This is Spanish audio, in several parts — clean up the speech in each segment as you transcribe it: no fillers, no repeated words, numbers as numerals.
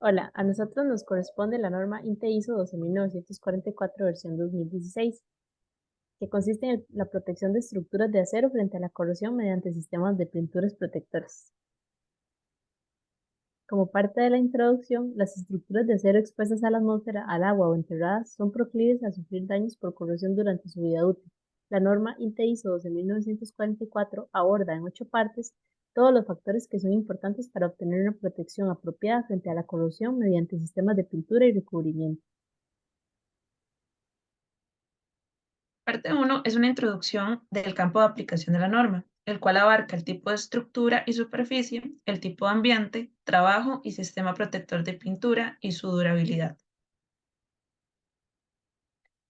Hola, a nosotros nos corresponde la norma INTE ISO 12944 versión 2016, que consiste en la protección de estructuras de acero frente a la corrosión mediante sistemas de pinturas protectores. Como parte de la introducción, las estructuras de acero expuestas a la atmósfera, al agua o enterradas son proclives a sufrir daños por corrosión durante su vida útil. La norma INTE ISO 12944 aborda en 8 partes todos los factores que son importantes para obtener una protección apropiada frente a la corrosión mediante sistemas de pintura y recubrimiento. Parte 1 es una introducción del campo de aplicación de la norma, el cual abarca el tipo de estructura y superficie, el tipo de ambiente, trabajo y sistema protector de pintura y su durabilidad.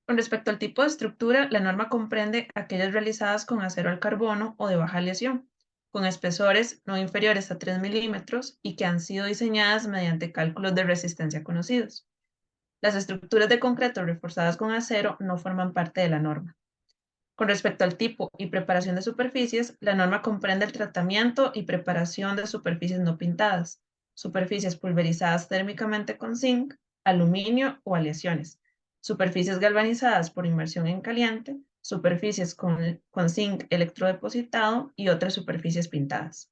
Con respecto al tipo de estructura, la norma comprende aquellas realizadas con acero al carbono o de baja lesión, con espesores no inferiores a 3 milímetros y que han sido diseñadas mediante cálculos de resistencia conocidos. Las estructuras de concreto reforzadas con acero no forman parte de la norma. Con respecto al tipo y preparación de superficies, la norma comprende el tratamiento y preparación de superficies no pintadas, superficies pulverizadas térmicamente con zinc, aluminio o aleaciones, superficies galvanizadas por inmersión en caliente, superficies con zinc electrodepositado y otras superficies pintadas.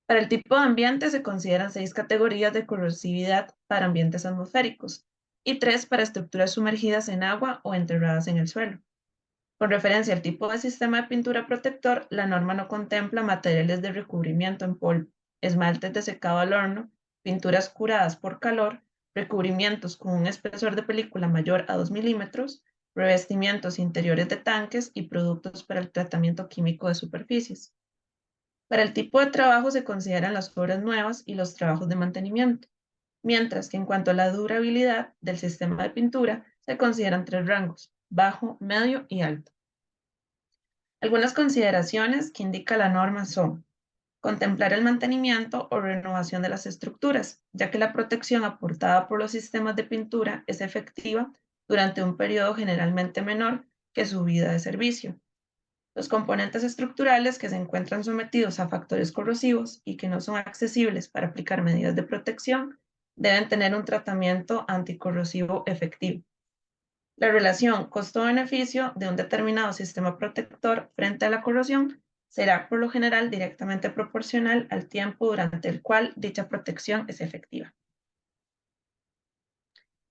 Para el tipo de ambiente se consideran 6 categorías de corrosividad para ambientes atmosféricos y 3 para estructuras sumergidas en agua o enterradas en el suelo. Con referencia al tipo de sistema de pintura protector, la norma no contempla materiales de recubrimiento en polvo, esmaltes de secado al horno, pinturas curadas por calor, recubrimientos con un espesor de película mayor a 2 milímetros, revestimientos interiores de tanques y productos para el tratamiento químico de superficies. Para el tipo de trabajo se consideran las obras nuevas y los trabajos de mantenimiento, mientras que en cuanto a la durabilidad del sistema de pintura, se consideran 3 rangos: bajo, medio y alto. Algunas consideraciones que indica la norma son: contemplar el mantenimiento o renovación de las estructuras, ya que la protección aportada por los sistemas de pintura es efectiva durante un periodo generalmente menor que su vida de servicio. Los componentes estructurales que se encuentran sometidos a factores corrosivos y que no son accesibles para aplicar medidas de protección deben tener un tratamiento anticorrosivo efectivo. La relación costo-beneficio de un determinado sistema protector frente a la corrosión será por lo general directamente proporcional al tiempo durante el cual dicha protección es efectiva.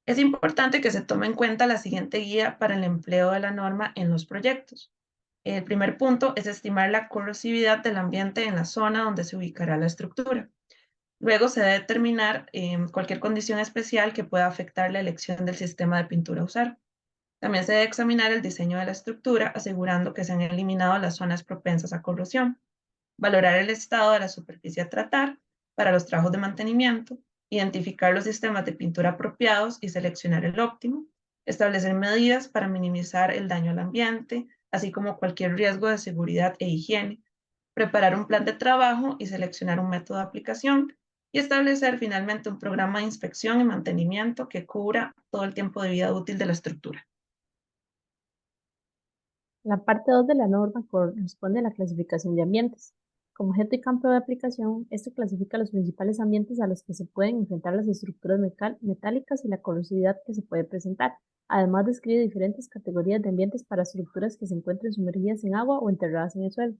Es importante que se tome en cuenta la siguiente guía para el empleo de la norma en los proyectos. El primer punto es estimar la corrosividad del ambiente en la zona donde se ubicará la estructura. Luego se debe determinar cualquier condición especial que pueda afectar la elección del sistema de pintura a usar. También se debe examinar el diseño de la estructura, asegurando que se han eliminado las zonas propensas a corrosión, valorar el estado de la superficie a tratar para los trabajos de mantenimiento, identificar los sistemas de pintura apropiados y seleccionar el óptimo, establecer medidas para minimizar el daño al ambiente, así como cualquier riesgo de seguridad e higiene, preparar un plan de trabajo y seleccionar un método de aplicación, y establecer finalmente un programa de inspección y mantenimiento que cubra todo el tiempo de vida útil de la estructura. La parte 2 de la norma corresponde a la clasificación de ambientes. Como objeto y campo de aplicación, esto clasifica los principales ambientes a los que se pueden enfrentar las estructuras metálicas y la corrosividad que se puede presentar. Además, describe diferentes categorías de ambientes para estructuras que se encuentren sumergidas en agua o enterradas en el suelo.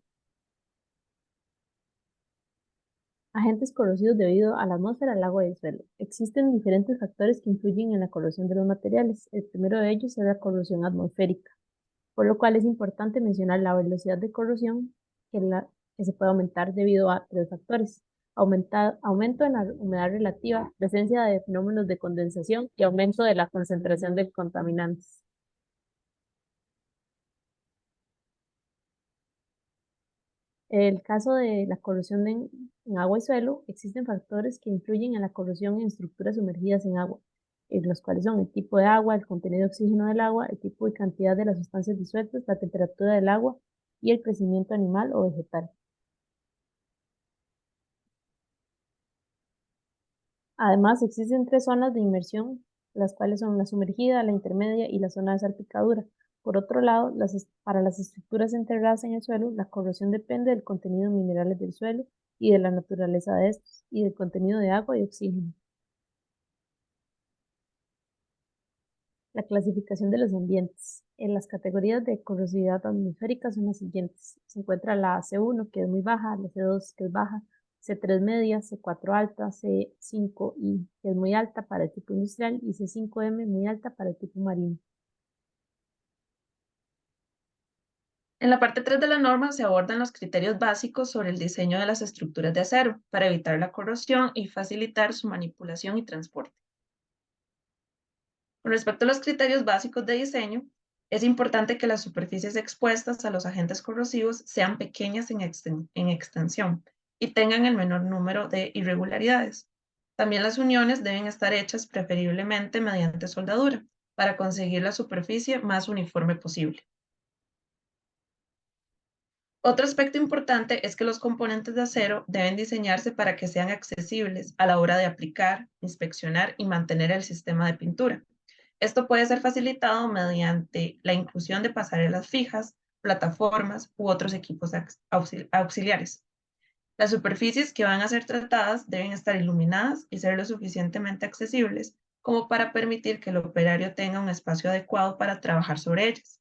Agentes corrosivos debido a la atmósfera, el agua y el suelo. Existen diferentes factores que influyen en la corrosión de los materiales. El primero de ellos es la corrosión atmosférica, por lo cual es importante mencionar la velocidad de corrosión que se puede aumentar debido a 3 factores: aumento en la humedad relativa, presencia de fenómenos de condensación y aumento de la concentración de contaminantes. En el caso de la corrosión en agua y suelo, existen factores que influyen en la corrosión en estructuras sumergidas en agua, los cuales son el tipo de agua, el contenido de oxígeno del agua, el tipo y cantidad de las sustancias disueltas, la temperatura del agua y el crecimiento animal o vegetal. Además, existen 3 zonas de inmersión, las cuales son la sumergida, la intermedia y la zona de salpicadura. Por otro lado, para las estructuras enterradas en el suelo, la corrosión depende del contenido de minerales del suelo y de la naturaleza de estos, y del contenido de agua y oxígeno. La clasificación de los ambientes. En las categorías de corrosividad atmosférica son las siguientes. Se encuentra la C1, que es muy baja, la C2, que es baja, C3 media, C4 alta, C5I, que es muy alta para el tipo industrial, y C5M, muy alta para el tipo marino. En la parte 3 de la norma se abordan los criterios básicos sobre el diseño de las estructuras de acero para evitar la corrosión y facilitar su manipulación y transporte. Con respecto a los criterios básicos de diseño, es importante que las superficies expuestas a los agentes corrosivos sean pequeñas en extensión y tengan el menor número de irregularidades. También las uniones deben estar hechas preferiblemente mediante soldadura para conseguir la superficie más uniforme posible. Otro aspecto importante es que los componentes de acero deben diseñarse para que sean accesibles a la hora de aplicar, inspeccionar y mantener el sistema de pintura. Esto puede ser facilitado mediante la inclusión de pasarelas fijas, plataformas u otros equipos auxiliares. Las superficies que van a ser tratadas deben estar iluminadas y ser lo suficientemente accesibles como para permitir que el operario tenga un espacio adecuado para trabajar sobre ellas.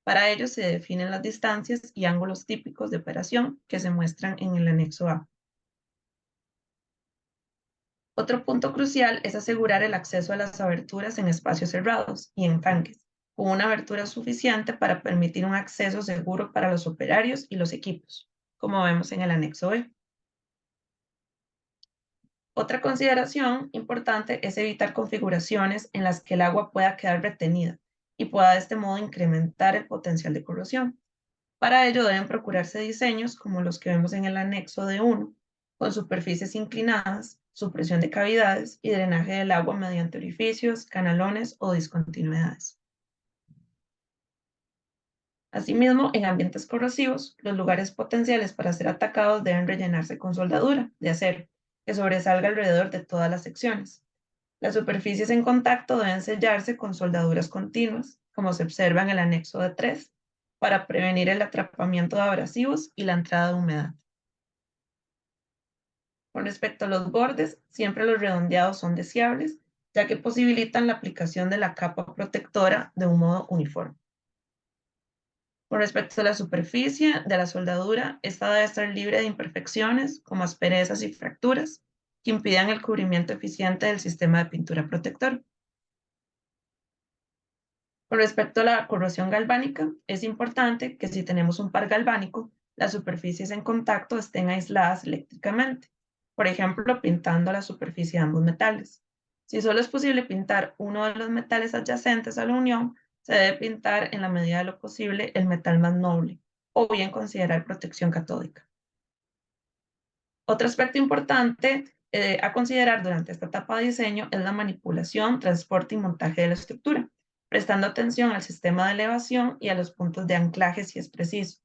Para ello se definen las distancias y ángulos típicos de operación que se muestran en el anexo A. Otro punto crucial es asegurar el acceso a las aberturas en espacios cerrados y en tanques, con una abertura suficiente para permitir un acceso seguro para los operarios y los equipos, como vemos en el anexo B. Otra consideración importante es evitar configuraciones en las que el agua pueda quedar retenida y pueda de este modo incrementar el potencial de corrosión. Para ello deben procurarse diseños como los que vemos en el anexo D1, con superficies inclinadas, supresión de cavidades y drenaje del agua mediante orificios, canalones o discontinuidades. Asimismo, en ambientes corrosivos, los lugares potenciales para ser atacados deben rellenarse con soldadura de acero, que sobresalga alrededor de todas las secciones. Las superficies en contacto deben sellarse con soldaduras continuas, como se observa en el anexo D3, para prevenir el atrapamiento de abrasivos y la entrada de humedad. Con respecto a los bordes, siempre los redondeados son deseables, ya que posibilitan la aplicación de la capa protectora de un modo uniforme. Con respecto a la superficie de la soldadura, esta debe estar libre de imperfecciones como asperezas y fracturas que impidan el cubrimiento eficiente del sistema de pintura protector. Con respecto a la corrosión galvánica, es importante que si tenemos un par galvánico, las superficies en contacto estén aisladas eléctricamente, por ejemplo, pintando la superficie de ambos metales. Si solo es posible pintar uno de los metales adyacentes a la unión, se debe pintar en la medida de lo posible el metal más noble, o bien considerar protección catódica. Otro aspecto importante a considerar durante esta etapa de diseño es la manipulación, transporte y montaje de la estructura, prestando atención al sistema de elevación y a los puntos de anclaje si es preciso,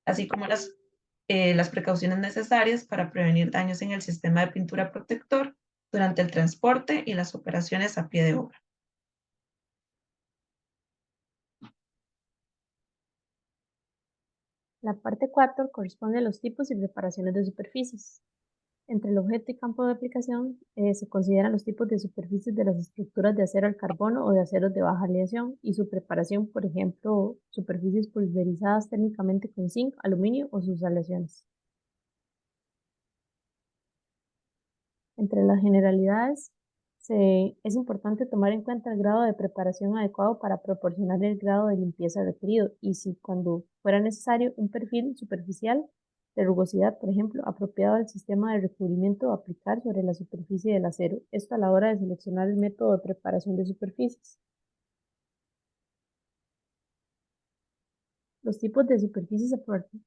así como las precauciones necesarias para prevenir daños en el sistema de pintura protector durante el transporte y las operaciones a pie de obra. La parte 4 corresponde a los tipos y preparaciones de superficies. Entre el objeto y campo de aplicación se consideran los tipos de superficies de las estructuras de acero al carbono o de aceros de baja aleación y su preparación, por ejemplo, superficies pulverizadas térmicamente con zinc, aluminio o sus aleaciones. Entre las generalidades, es importante tomar en cuenta el grado de preparación adecuado para proporcionar el grado de limpieza requerido y si cuando fuera necesario un perfil superficial de rugosidad, por ejemplo, apropiado al sistema de recubrimiento a aplicar sobre la superficie del acero. Esto a la hora de seleccionar el método de preparación de superficies. Los tipos de superficies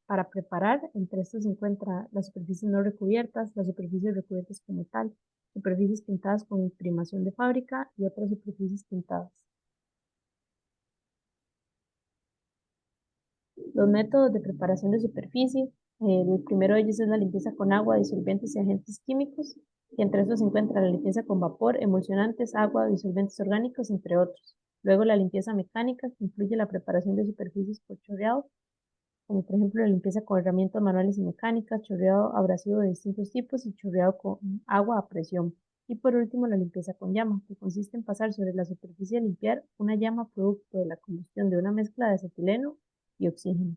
para preparar, entre estos se encuentran las superficies no recubiertas, las superficies recubiertas con metal, superficies pintadas con imprimación de fábrica y otras superficies pintadas. Los métodos de preparación de superficie, el primero de ellos es la limpieza con agua, disolventes y agentes químicos, y entre estos se encuentra la limpieza con vapor, emulsionantes, agua, disolventes orgánicos, entre otros. Luego la limpieza mecánica, que incluye la preparación de superficies por chorreado, como por ejemplo la limpieza con herramientas manuales y mecánicas, chorreado abrasivo de distintos tipos y chorreado con agua a presión. Y por último, la limpieza con llama, que consiste en pasar sobre la superficie a limpiar una llama producto de la combustión de una mezcla de acetileno y oxígeno.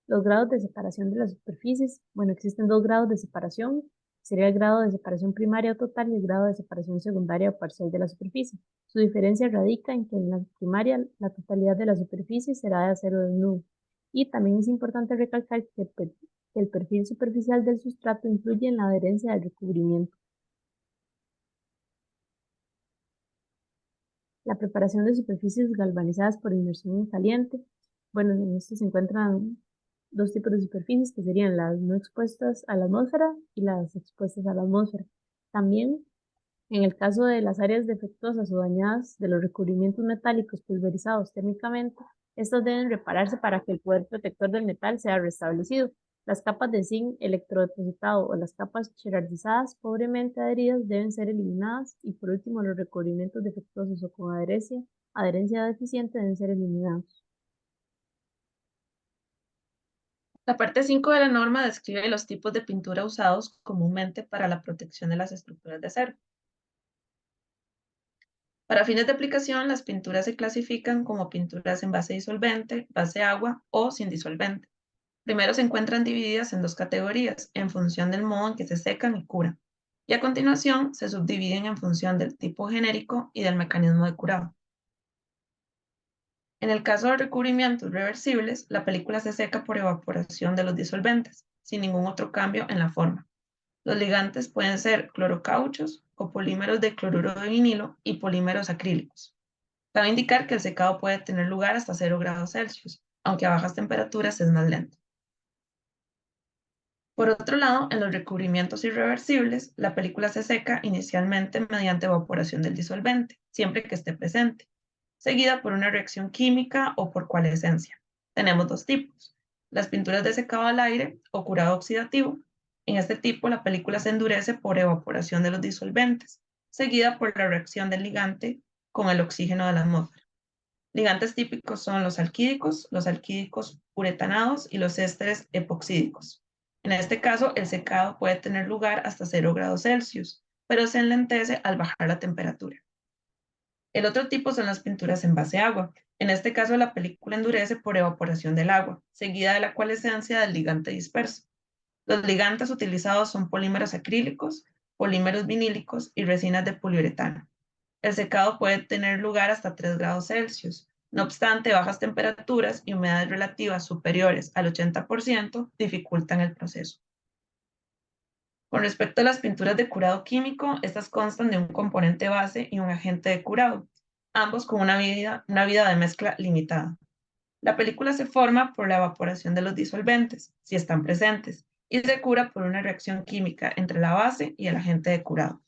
Los grados de separación de las superficies. Bueno, existen dos grados de separación. Sería el grado de separación primaria o total y el grado de separación secundaria o parcial de la superficie. Su diferencia radica en que en la primaria la totalidad de la superficie será de acero desnudo. Y también es importante recalcar que el perfil superficial del sustrato influye en la adherencia del recubrimiento. La preparación de superficies galvanizadas por inmersión en caliente. Bueno, en esto se encuentran dos tipos de superficies que serían las no expuestas a la atmósfera y las expuestas a la atmósfera. También, en el caso de las áreas defectuosas o dañadas de los recubrimientos metálicos pulverizados térmicamente, estos deben repararse para que el poder protector del metal sea restablecido. Las capas de zinc electrodepositado o las capas cherardizadas pobremente adheridas deben ser eliminadas y por último los recubrimientos defectuosos o con adherencia deficiente deben ser eliminados. La parte 5 de la norma describe los tipos de pintura usados comúnmente para la protección de las estructuras de acero. Para fines de aplicación, las pinturas se clasifican como pinturas en base disolvente, base agua o sin disolvente. Primero se encuentran divididas en dos categorías, en función del modo en que se secan y curan, y a continuación se subdividen en función del tipo genérico y del mecanismo de curado. En el caso de recubrimientos reversibles, la película se seca por evaporación de los disolventes, sin ningún otro cambio en la forma. Los ligantes pueden ser clorocauchos o polímeros de cloruro de vinilo y polímeros acrílicos. Cabe indicar que el secado puede tener lugar hasta 0 grados Celsius, aunque a bajas temperaturas es más lento. Por otro lado, en los recubrimientos irreversibles, la película se seca inicialmente mediante evaporación del disolvente, siempre que esté presente, seguida por una reacción química o por coalescencia. Tenemos dos tipos: las pinturas de secado al aire o curado oxidativo. En este tipo, la película se endurece por evaporación de los disolventes, seguida por la reacción del ligante con el oxígeno de la atmósfera. Ligantes típicos son los alquídicos uretanados y los ésteres epoxídicos. En este caso, el secado puede tener lugar hasta 0 grados Celsius, pero se enlentece al bajar la temperatura. El otro tipo son las pinturas en base agua. En este caso, la película endurece por evaporación del agua, seguida de la coalescencia del ligante disperso. Los ligantes utilizados son polímeros acrílicos, polímeros vinílicos y resinas de poliuretano. El secado puede tener lugar hasta 3 grados Celsius. No obstante, bajas temperaturas y humedades relativas superiores al 80% dificultan el proceso. Con respecto a las pinturas de curado químico, estas constan de un componente base y un agente de curado, ambos con una vida de mezcla limitada. La película se forma por la evaporación de los disolventes, si están presentes, y se cura por una reacción química entre la base y el agente de curado.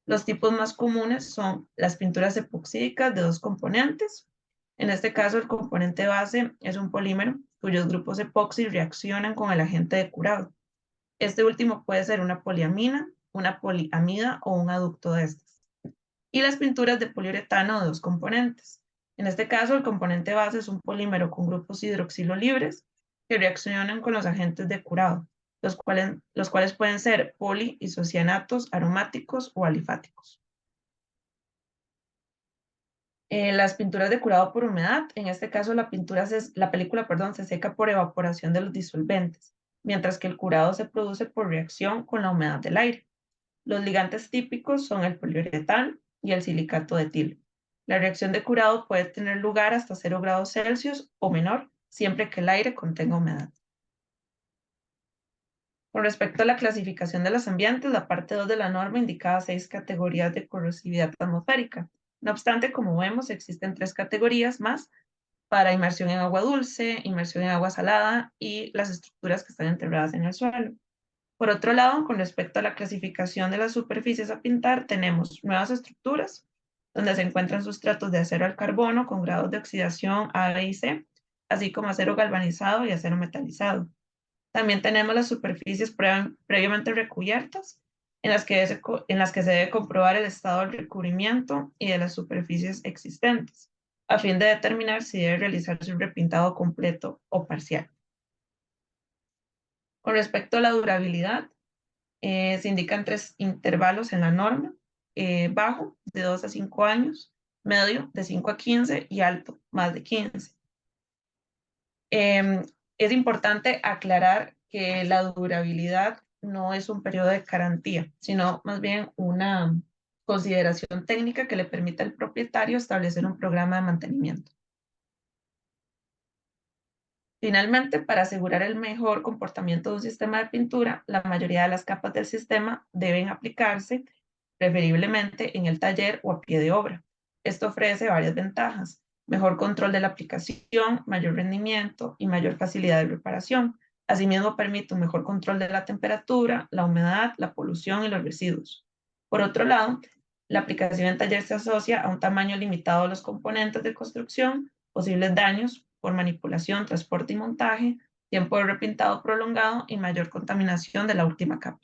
Los tipos más comunes son las pinturas epoxídicas de dos componentes. En este caso, el componente base es un polímero cuyos grupos epoxi reaccionan con el agente de curado. Este último puede ser una poliamina, una poliamida o un aducto de estas. Y las pinturas de poliuretano de dos componentes. En este caso, el componente base es un polímero con grupos hidroxilo libres que reaccionan con los agentes de curado, los cuales pueden ser poliisocianatos aromáticos o alifáticos. Las pinturas de curado por humedad, en este caso la película se seca por evaporación de los disolventes, mientras que el curado se produce por reacción con la humedad del aire. Los ligantes típicos son el poliuretano y el silicato de etilo. La reacción de curado puede tener lugar hasta 0 grados Celsius o menor, siempre que el aire contenga humedad. Con respecto a la clasificación de los ambientes, la parte 2 de la norma indicaba 6 categorías de corrosividad atmosférica. No obstante, como vemos, existen 3 categorías más para inmersión en agua dulce, inmersión en agua salada y las estructuras que están enterradas en el suelo. Por otro lado, con respecto a la clasificación de las superficies a pintar, tenemos nuevas estructuras, donde se encuentran sustratos de acero al carbono con grados de oxidación A, B y C, así como acero galvanizado y acero metalizado. También tenemos las superficies previamente recubiertas, en las que se debe comprobar el estado del recubrimiento y de las superficies existentes, a fin de determinar si debe realizarse un repintado completo o parcial. Con respecto a la durabilidad, Se indican 3 intervalos en la norma: bajo, de 2 a 5 años, medio, de 5 a 15, y alto, más de 15. Es importante aclarar que la durabilidad no es un periodo de garantía, sino más bien una consideración técnica que le permite al propietario establecer un programa de mantenimiento. Finalmente, para asegurar el mejor comportamiento de un sistema de pintura, la mayoría de las capas del sistema deben aplicarse, preferiblemente en el taller o a pie de obra. Esto ofrece varias ventajas: mejor control de la aplicación, mayor rendimiento y mayor facilidad de reparación. Asimismo, permite un mejor control de la temperatura, la humedad, la polución y los residuos. Por otro lado, la aplicación en taller se asocia a un tamaño limitado de los componentes de construcción, posibles daños por manipulación, transporte y montaje, tiempo de repintado prolongado y mayor contaminación de la última capa.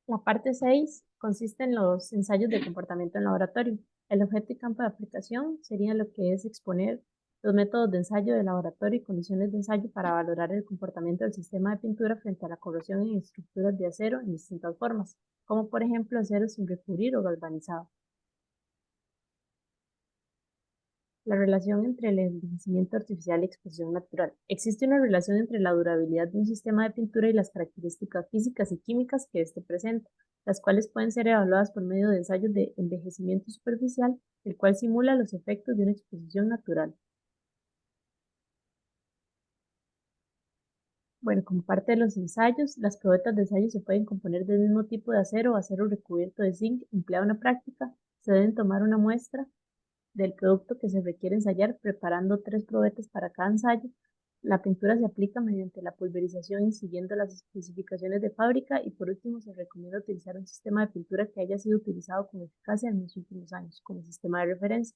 La parte 6 consiste en los ensayos de comportamiento en laboratorio. El objeto y campo de aplicación sería lo que es exponer los métodos de ensayo de laboratorio y condiciones de ensayo para valorar el comportamiento del sistema de pintura frente a la corrosión en estructuras de acero en distintas formas, como por ejemplo acero sin recubrir o galvanizado. La relación entre el envejecimiento artificial y exposición natural. Existe una relación entre la durabilidad de un sistema de pintura y las características físicas y químicas que éste presenta, las cuales pueden ser evaluadas por medio de ensayos de envejecimiento superficial, el cual simula los efectos de una exposición natural. Bueno, como parte de los ensayos, las probetas de ensayo se pueden componer del mismo tipo de acero o acero recubierto de zinc empleado en la práctica. Se deben tomar una muestra del producto que se requiere ensayar, preparando 3 probetas para cada ensayo. La pintura se aplica mediante la pulverización y siguiendo las especificaciones de fábrica, y por último se recomienda utilizar un sistema de pintura que haya sido utilizado con eficacia en los últimos años como sistema de referencia.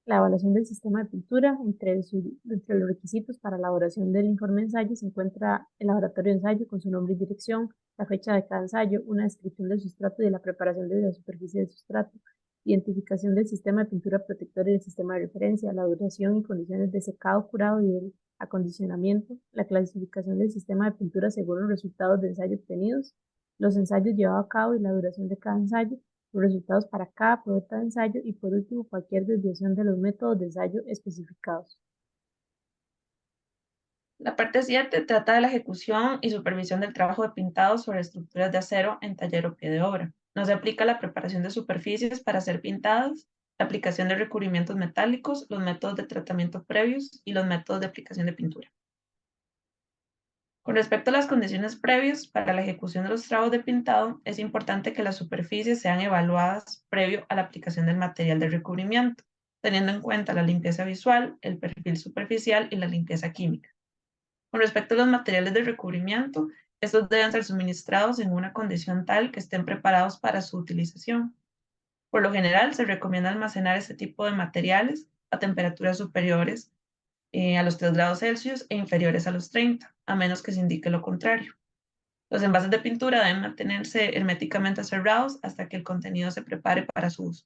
La evaluación del sistema de pintura. Entre los requisitos para la elaboración del informe de ensayo se encuentra el laboratorio de ensayo con su nombre y dirección, la fecha de cada ensayo, una descripción del sustrato y de la preparación de la superficie del sustrato, identificación del sistema de pintura protector y del sistema de referencia, la duración y condiciones de secado, curado y del acondicionamiento, la clasificación del sistema de pintura según los resultados de ensayo obtenidos, los ensayos llevados a cabo y la duración de cada ensayo, los resultados para cada probeta de ensayo y, por último, cualquier desviación de los métodos de ensayo especificados. La parte 7 trata de la ejecución y supervisión del trabajo de pintado sobre estructuras de acero en taller o pie de obra. No se aplica la preparación de superficies para ser pintadas, la aplicación de recubrimientos metálicos, los métodos de tratamiento previos y los métodos de aplicación de pintura. Con respecto a las condiciones previas para la ejecución de los trabajos de pintado, es importante que las superficies sean evaluadas previo a la aplicación del material de recubrimiento, teniendo en cuenta la limpieza visual, el perfil superficial y la limpieza química. Con respecto a los materiales de recubrimiento, estos deben ser suministrados en una condición tal que estén preparados para su utilización. Por lo general, se recomienda almacenar este tipo de materiales a temperaturas superiores a los 3 grados Celsius e inferiores a los 30, a menos que se indique lo contrario. Los envases de pintura deben mantenerse herméticamente cerrados hasta que el contenido se prepare para su uso.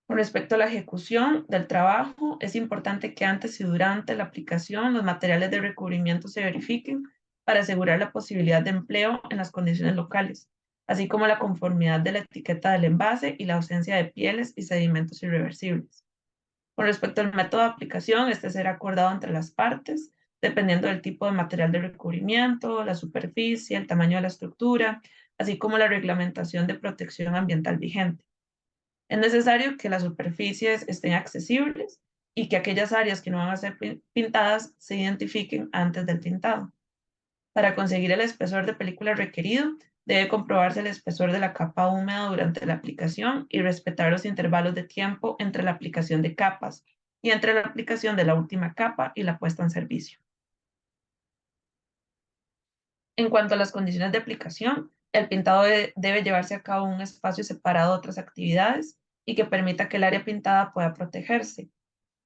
Con respecto a la ejecución del trabajo, es importante que antes y durante la aplicación los materiales de recubrimiento se verifiquen para asegurar la posibilidad de empleo en las condiciones locales, así como la conformidad de la etiqueta del envase y la ausencia de pieles y sedimentos irreversibles. Con respecto al método de aplicación, este será acordado entre las partes, dependiendo del tipo de material de recubrimiento, la superficie, el tamaño de la estructura, así como la reglamentación de protección ambiental vigente. Es necesario que las superficies estén accesibles y que aquellas áreas que no van a ser pintadas se identifiquen antes del pintado. Para conseguir el espesor de película requerido, debe comprobarse el espesor de la capa húmeda durante la aplicación y respetar los intervalos de tiempo entre la aplicación de capas y entre la aplicación de la última capa y la puesta en servicio. En cuanto a las condiciones de aplicación, el pintado debe llevarse a cabo en un espacio separado de otras actividades y que permita que el área pintada pueda protegerse.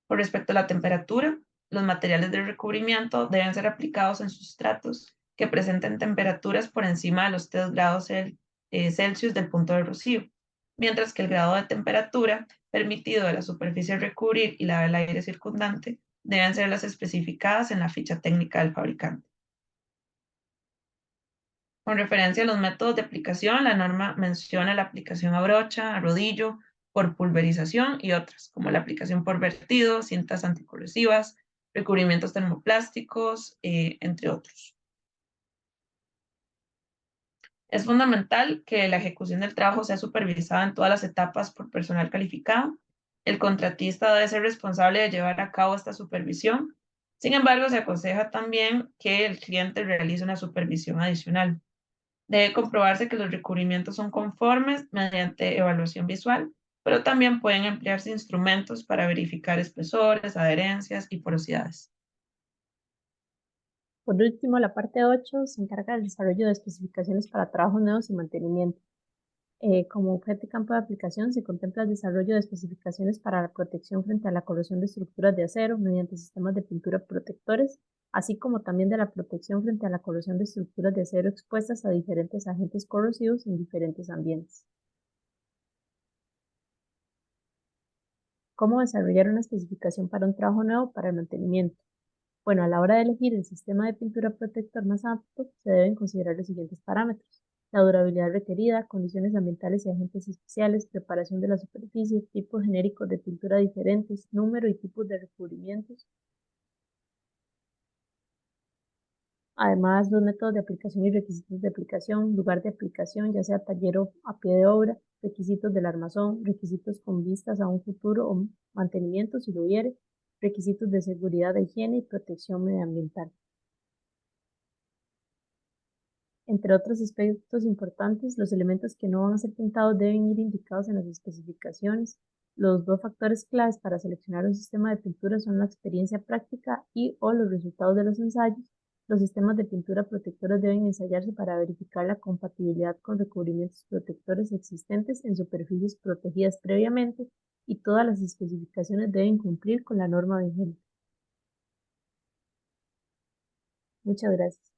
Con respecto a la temperatura, los materiales de recubrimiento deben ser aplicados en sustratos que presenten temperaturas por encima de los 3 grados Celsius del punto de rocío, mientras que el grado de temperatura permitido de la superficie a recubrir y la del aire circundante deben ser las especificadas en la ficha técnica del fabricante. Con referencia a los métodos de aplicación, la norma menciona la aplicación a brocha, a rodillo, por pulverización y otras, como la aplicación por vertido, cintas anticorrosivas, recubrimientos termoplásticos, entre otros. Es fundamental que la ejecución del trabajo sea supervisada en todas las etapas por personal calificado. El contratista debe ser responsable de llevar a cabo esta supervisión. Sin embargo, se aconseja también que el cliente realice una supervisión adicional. Debe comprobarse que los recubrimientos son conformes mediante evaluación visual, pero también pueden emplearse instrumentos para verificar espesores, adherencias y porosidades. Por último, la parte 8 se encarga del desarrollo de especificaciones para trabajos nuevos y mantenimiento. Como objeto y campo de aplicación se contempla el desarrollo de especificaciones para la protección frente a la corrosión de estructuras de acero mediante sistemas de pintura protectores, así como también de la protección frente a la corrosión de estructuras de acero expuestas a diferentes agentes corrosivos en diferentes ambientes. ¿Cómo desarrollar una especificación para un trabajo nuevo para el mantenimiento? Bueno, a la hora de elegir el sistema de pintura protector más apto, se deben considerar los siguientes parámetros: la durabilidad requerida, condiciones ambientales y agentes especiales, preparación de la superficie, tipos genéricos de pintura diferentes, número y tipos de recubrimientos. Además, los métodos de aplicación y requisitos de aplicación, lugar de aplicación, ya sea taller o a pie de obra, requisitos del armazón, requisitos con vistas a un futuro o mantenimiento si lo hubiere, requisitos de seguridad, de higiene y protección medioambiental. Entre otros aspectos importantes, los elementos que no van a ser pintados deben ir indicados en las especificaciones. Los dos factores claves para seleccionar un sistema de pintura son la experiencia práctica y/o los resultados de los ensayos. Los sistemas de pintura protectores deben ensayarse para verificar la compatibilidad con recubrimientos protectores existentes en superficies protegidas previamente, y todas las especificaciones deben cumplir con la norma vigente. Muchas gracias.